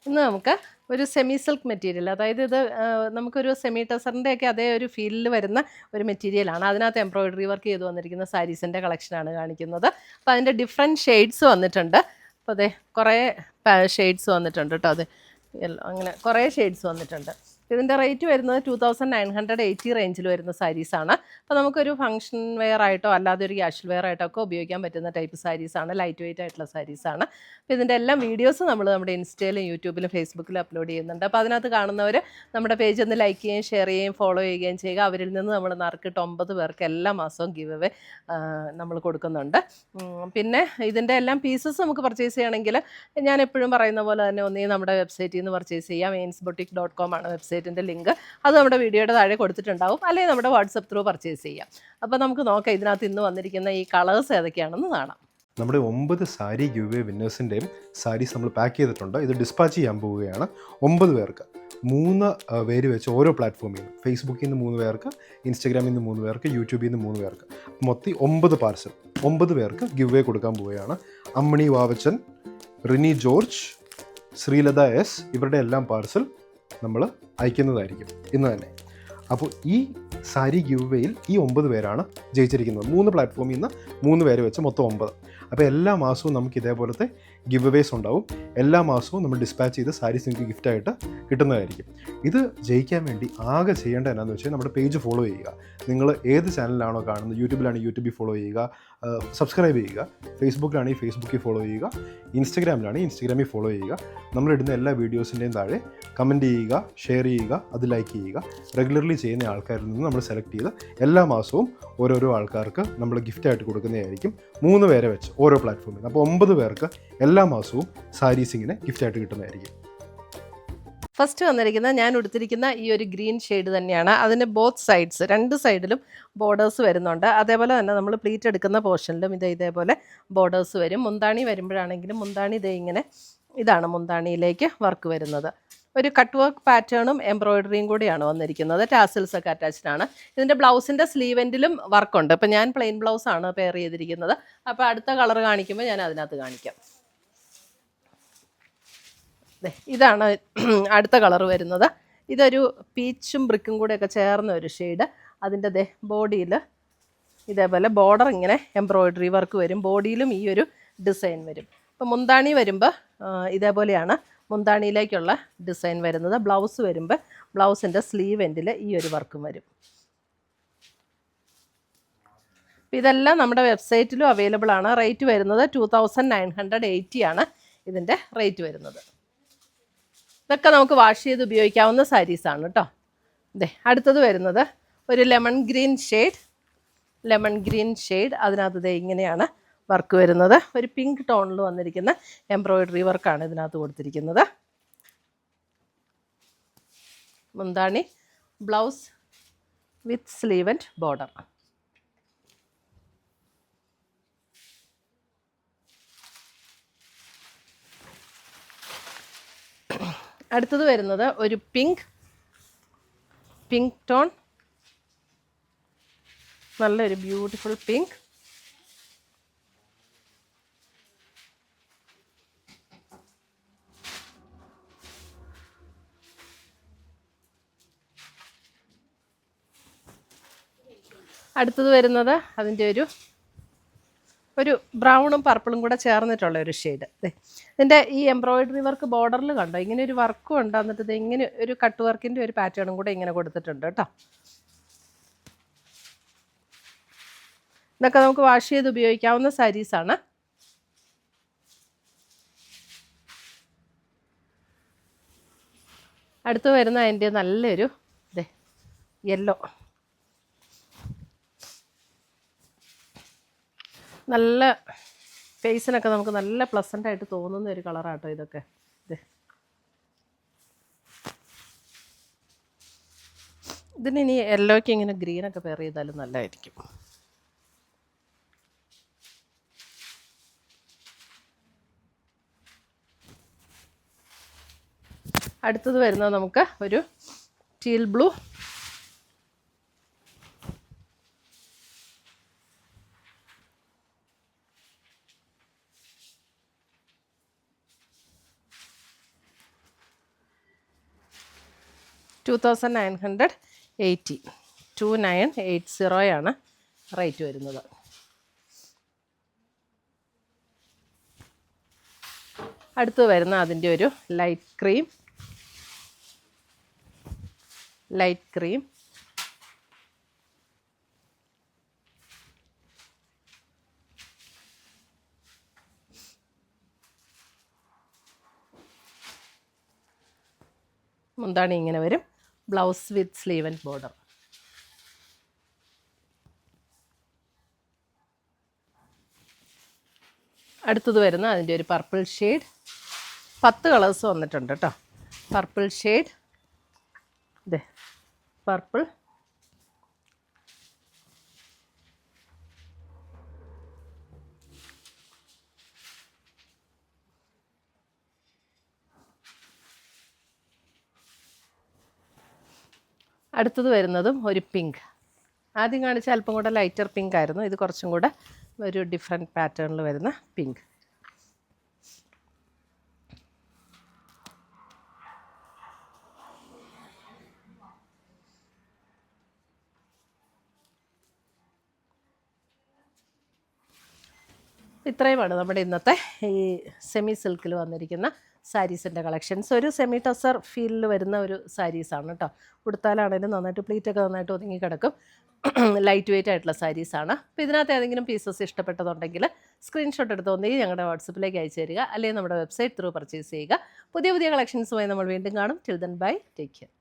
ഇന്ന് നമുക്ക് ഒരു സെമി സിൽക്ക് മെറ്റീരിയൽ, അതായത് ഇത് നമുക്കൊരു സെമി ടെസറിൻ്റെ ഒക്കെ അതേ ഒരു ഫീലിൽ വരുന്ന ഒരു മെറ്റീരിയലാണ്. അതിനകത്ത് എംബ്രോയിഡറി വർക്ക് ചെയ്ത് വന്നിരിക്കുന്ന സാരീസിൻ്റെ കളക്ഷനാണ് കാണിക്കുന്നത്. അപ്പോൾ അതിൻ്റെ ഡിഫറെൻറ്റ് ഷെയ്ഡ്സ് വന്നിട്ടുണ്ട്. അപ്പോൾ അതെ കുറേ ഷെയ്ഡ്സ് വന്നിട്ടുണ്ട് കേട്ടോ. അത് അങ്ങനെ കുറേ ഷെയ്ഡ്സ് വന്നിട്ടുണ്ട്. ഇതിൻ്റെ റേറ്റ് വരുന്നത് 2980 റേഞ്ചിൽ വരുന്ന സാരീസാണ്. അപ്പോൾ നമുക്കൊരു ഫംഗ്ഷൻ വെയർ ആയിട്ടോ അല്ലാതെ ഒരു ക്യാഷ്വൽ വെയർ ആയിട്ടോ ഒക്കെ ഉപയോഗിക്കാൻ പറ്റുന്ന ടൈപ്പ് സാരീസാണ്. ലൈറ്റ് വെയിറ്റ് ആയിട്ടുള്ള സാരീസാണ്. അപ്പോൾ ഇതിൻ്റെ എല്ലാം വീഡിയോസ് നമ്മൾ നമ്മുടെ ഇൻസ്റ്റയിലും യൂട്യൂബിലും ഫേസ്ബുക്കിലും അപ്ലോഡ് ചെയ്യുന്നുണ്ട്. അപ്പോൾ അതിനകത്ത് കാണുന്നവർ നമ്മുടെ പേജ് ഒന്ന് ലൈക്ക് ചെയ്യുകയും ഷെയർ ചെയ്യുകയും ഫോളോ ചെയ്യുകയും ചെയ്യുക. അവരിൽ നിന്ന് നമ്മൾ നറുക്കിട്ട് 9 പേർക്ക് എല്ലാ മാസവും ഗിവ് അവേ നമ്മൾ കൊടുക്കുന്നുണ്ട്. പിന്നെ ഇതിൻ്റെ എല്ലാം പീസസ് നമുക്ക് പർച്ചേസ് ചെയ്യണമെങ്കിൽ ഞാൻ എപ്പോഴും പറയുന്ന പോലെ തന്നെ ഒന്നേ നമ്മുടെ വെബ്സൈറ്റിൽ നിന്ന് പർച്ചേസ് ചെയ്യാം. meinsboutique.com ആണ് വെബ്സൈറ്റിൻ്റെ ലിങ്ക്. അത് നമ്മുടെ വീഡിയോയുടെ താഴെ കൊടുത്തിട്ടുണ്ടാവും. അല്ലെങ്കിൽ നമ്മുടെ വാട്സപ്പ് ത്രൂ പർച്ചേസ് ചെയ്യാം. അപ്പോൾ നമുക്ക് നോക്കാം ഇതിനകത്ത് ഇന്ന് വന്നിരിക്കുന്ന ഈ കളേഴ്സ് ഏതൊക്കെയാണെന്ന് കാണാം. നമ്മുടെ 9 സാരി ഗിവ് അവേ വിന്നേഴ്സിൻ്റെയും സാരീസ് നമ്മൾ പാക്ക് ചെയ്തിട്ടുണ്ട്. ഇത് ഡിസ്പാച്ച് ചെയ്യാൻ പോവുകയാണ്. 9 പേർക്ക് 3 പേര് വെച്ച് ഓരോ പ്ലാറ്റ്ഫോമിൽ നിന്ന്, ഫേസ്ബുക്കിൽ നിന്ന് 3 പേർക്ക്, ഇൻസ്റ്റഗ്രാമിൽ നിന്ന് 3 പേർക്ക്, യൂട്യൂബിൽ നിന്ന് 3 പേർക്ക്, മൊത്തം 9 പാർസൽ 9 പേർക്ക് ഗിവ് അവേ കൊടുക്കാൻ പോവുകയാണ്. അമ്മണി വാവച്ചൻ, റിനി ജോർജ്, ശ്രീലത എസ്, ഇവരുടെ എല്ലാം പാർസൽ നമ്മൾ അയക്കുന്നതായിരിക്കും ഇന്ന് തന്നെ. അപ്പോൾ ഈ സാരി ഗിവ് അവേയിൽ ഈ 9 പേരാണ് ജയിച്ചിരിക്കുന്നത്. 3 പ്ലാറ്റ്ഫോമിൽ നിന്ന് 3 പേര് വെച്ച് മൊത്തം 9. അപ്പോൾ എല്ലാ മാസവും നമുക്ക് ഇതേപോലത്തെ ഗിവ് അവേസ് ഉണ്ടാവും. എല്ലാ മാസവും നമ്മൾ ഡിസ്പാച്ച് ചെയ്ത് സാരീസ് നിങ്ങൾക്ക് ഗിഫ്റ്റായിട്ട് കിട്ടുന്നതായിരിക്കും. ഇത് ജയിക്കാൻ വേണ്ടി ആകെ ചെയ്യേണ്ടത് എന്നാന്ന് വെച്ചാൽ നമ്മുടെ പേജ് ഫോളോ ചെയ്യുക. നിങ്ങൾ ഏത് ചാനലിലാണോ കാണുന്നത്, യൂട്യൂബിലാണെങ്കിൽ യൂട്യൂബിൽ ഫോളോ ചെയ്യുക, സബ്സ്ക്രൈബ് ചെയ്യുക, ഫേസ്ബുക്കിലാണെങ്കിൽ ഫേസ്ബുക്കിൽ ഫോളോ ചെയ്യുക, ഇൻസ്റ്റഗ്രാമിലാണെങ്കിൽ ഇൻസ്റ്റഗ്രാമിൽ ഫോളോ ചെയ്യുക. നമ്മളിടുന്ന എല്ലാ വീഡിയോസിൻ്റെയും താഴെ കമൻറ്റ് ചെയ്യുക, ഷെയർ ചെയ്യുക, അത് ലൈക്ക് ചെയ്യുക. റെഗുലർലി ചെയ്യുന്ന ആൾക്കാരിൽ നിന്ന് നമ്മൾ സെലക്ട് ചെയ്ത് എല്ലാ മാസവും ഓരോരോ ആൾക്കാർക്ക് നമ്മൾ ഗിഫ്റ്റായിട്ട് കൊടുക്കുന്നതായിരിക്കും. 3 പേരെ വെച്ച് ഓരോ പ്ലാറ്റ്ഫോമിൽ. അപ്പോൾ 9 പേർക്ക് എല്ലാ മാസവും സാരീസ് ഇങ്ങനെ ഗിഫ്റ്റായിട്ട് കിട്ടുന്നതായിരിക്കും. ഫസ്റ്റ് വന്നിരിക്കുന്നത് ഞാൻ ഉടുത്തിരിക്കുന്ന ഈ ഒരു ഗ്രീൻ ഷെയ്ഡ് തന്നെയാണ്. അതിന് ബോത്ത് സൈഡ്സ് 2 സൈഡിലും ബോർഡേഴ്സ് വരുന്നുണ്ട്. അതേപോലെ തന്നെ നമ്മൾ പ്ലീറ്റ് എടുക്കുന്ന പോർഷനിലും ഇതേപോലെ ബോർഡേഴ്സ് വരും. മുന്താണി വരുമ്പോഴാണെങ്കിലും മുന്താണി ഇങ്ങനെ ഇതാണ് മുന്താണിയിലേക്ക് വർക്ക് വരുന്നത്. ഒരു കട്ട് വർക്ക് പാറ്റേണും എംബ്രോയിഡറിയും കൂടിയാണ് വന്നിരിക്കുന്നത്. ടാസിൽസ് ഒക്കെ അറ്റാച്ച്ഡ് ആണ്. ഇതിൻ്റെ ബ്ലൗസിൻ്റെ സ്ലീവെൻറ്റിലും വർക്കുണ്ട്. അപ്പോൾ ഞാൻ പ്ലെയിൻ ബ്ലൗസാണ് പെയർ ചെയ്തിരിക്കുന്നത്. അപ്പോൾ അടുത്ത കളർ കാണിക്കുമ്പോൾ ഞാൻ അതിനകത്ത് കാണിക്കാം. ഇതാണ് അടുത്ത കളർ വരുന്നത്. ഇതൊരു പീച്ചും ബ്രിക്കും കൂടെയൊക്കെ ചേർന്ന ഒരു ഷെയ്ഡ്. അതിൻ്റെ ബോഡിയിൽ ഇതേപോലെ ബോർഡർ ഇങ്ങനെ എംബ്രോയിഡറി വർക്ക് വരും. ബോഡിയിലും ഈ ഒരു ഡിസൈൻ വരും. അപ്പോൾ മുന്താണി വരുമ്പോൾ ഇതേപോലെയാണ് മുന്താണിയിലേക്കുള്ള ഡിസൈൻ വരുന്നത്. ബ്ലൗസ് വരുമ്പോൾ ബ്ലൗസിൻ്റെ സ്ലീവ് എൻഡിൽ ഈ ഒരു വർക്കും വരും. ഇതെല്ലാം നമ്മുടെ വെബ്സൈറ്റിലും അവൈലബിൾ ആണ്. റേറ്റ് വരുന്നത് 2980 ആണ് ഇതിൻ്റെ റേറ്റ് വരുന്നത്. ഇതൊക്കെ നമുക്ക് വാഷ് ചെയ്ത് ഉപയോഗിക്കാവുന്ന സാരീസാണ് കേട്ടോ. അടുത്തത് വരുന്നത് ഒരു ലെമൺ ഗ്രീൻ ഷെയ്ഡ്. അതിനകത്ത് ഇങ്ങനെയാണ് വർക്ക് വരുന്നത്. ഒരു പിങ്ക് ടോണിൽ വന്നിരിക്കുന്ന എംബ്രോയിഡറി വർക്കാണ് ഇതിനകത്ത് കൊടുത്തിരിക്കുന്നത്. മുന്താണി, blouse with sleeve and border. അടുത്തത് വരുന്നത് ഒരു പിങ്ക് ടോൺ, നല്ലൊരു ബ്യൂട്ടിഫുൾ പിങ്ക്. അടുത്തത് വരുന്നത് അതിൻ്റെ ഒരു ബ്രൗണും പർപ്പിളും കൂടെ ചേർന്നിട്ടുള്ള ഒരു ഷെയ്ഡ്. ഇതിൻ്റെ ഈ എംബ്രോയിഡറി വർക്ക് ബോർഡറിൽ കണ്ടോ, ഇങ്ങനെ ഒരു വർക്കും ഉണ്ട്. എന്നിട്ട് ഇങ്ങനെ ഒരു കട്ട് വർക്കിൻ്റെ ഒരു പാറ്റേണും കൂടെ ഇങ്ങനെ കൊടുത്തിട്ടുണ്ട് കേട്ടോ. ഇതൊക്കെ നമുക്ക് വാഷ് ചെയ്ത് ഉപയോഗിക്കാവുന്ന സാരീസാണ്. അടുത്ത് വരുന്ന അതിൻ്റെ നല്ലൊരു യെല്ലോ, നല്ല ഫേസിനൊക്കെ നമുക്ക് നല്ല പ്ലസൻ്റായിട്ട് തോന്നുന്ന ഒരു കളറാട്ടോ ഇതൊക്കെ. ഇതിന് ഇനി യെല്ലോയ്ക്ക് ഇങ്ങനെ ഗ്രീനൊക്കെ പെയർ ചെയ്താലും നല്ലതായിരിക്കും. അടുത്തത് വരുന്നത് നമുക്ക് ഒരു ടീൽ ബ്ലൂ, 2980 2980 റേറ്റ് വരുന്നത്. അടുത്ത് വരുന്ന അതിൻ്റെ ഒരു ലൈറ്റ് ക്രീം മുന്താണി ഇങ്ങനെ വരും. Blouse with sleeve and border. അടുത്തത് വരുന്ന അതിൻ്റെ ഒരു പർപ്പിൾ ഷെയ്ഡ്. 10 കളേഴ്സ് വന്നിട്ടുണ്ട് കേട്ടോ. പർപ്പിൾ ഷെയ്ഡ്, ഇതേ പർപ്പിൾ, അടുത്തത് വരുന്നതും ഒരു പിങ്ക്. ആദ്യം കാണിച്ച അല്പം കൂടെ ലൈറ്റർ പിങ്ക് ആയിരുന്നു. ഇത് കുറച്ചും കൂടെ ഒരു ഡിഫറെൻറ്റ് പാറ്റേണിൽ വരുന്ന പിങ്ക്. ഇത്രയുമാണ് നമ്മുടെ ഇന്നത്തെ ഈ സെമി സിൽക്കിൽ വന്നിരിക്കുന്ന സാരീസിൻ്റെ കളക്ഷൻസ്. ഒരു സെമി ടസർ ഫീലിൽ വരുന്ന ഒരു സാരീസാണ് കേട്ടോ. ഉടുത്താലാണെങ്കിലും നന്നായിട്ട് പ്ലീറ്റൊക്കെ നന്നായിട്ട് ഒതുങ്ങി കിടക്കും. ലൈറ്റ് വെയിറ്റ് ആയിട്ടുള്ള സാരീസാണ്. അപ്പോൾ ഇതിനകത്ത് ഏതെങ്കിലും പീസസ് ഇഷ്ടപ്പെട്ടതുണ്ടെങ്കിൽ സ്ക്രീൻഷോട്ട് എടുത്ത് ഒന്നെങ്കിൽ ഞങ്ങളുടെ വാട്സപ്പിലേക്ക് അയച്ചു തരിക, അല്ലെങ്കിൽ നമ്മുടെ വെബ്സൈറ്റ് ത്രൂ പർച്ചേസ് ചെയ്യുക. പുതിയ കളക്ഷൻസുമായി നമ്മൾ വീണ്ടും കാണും. Till then bye, take care.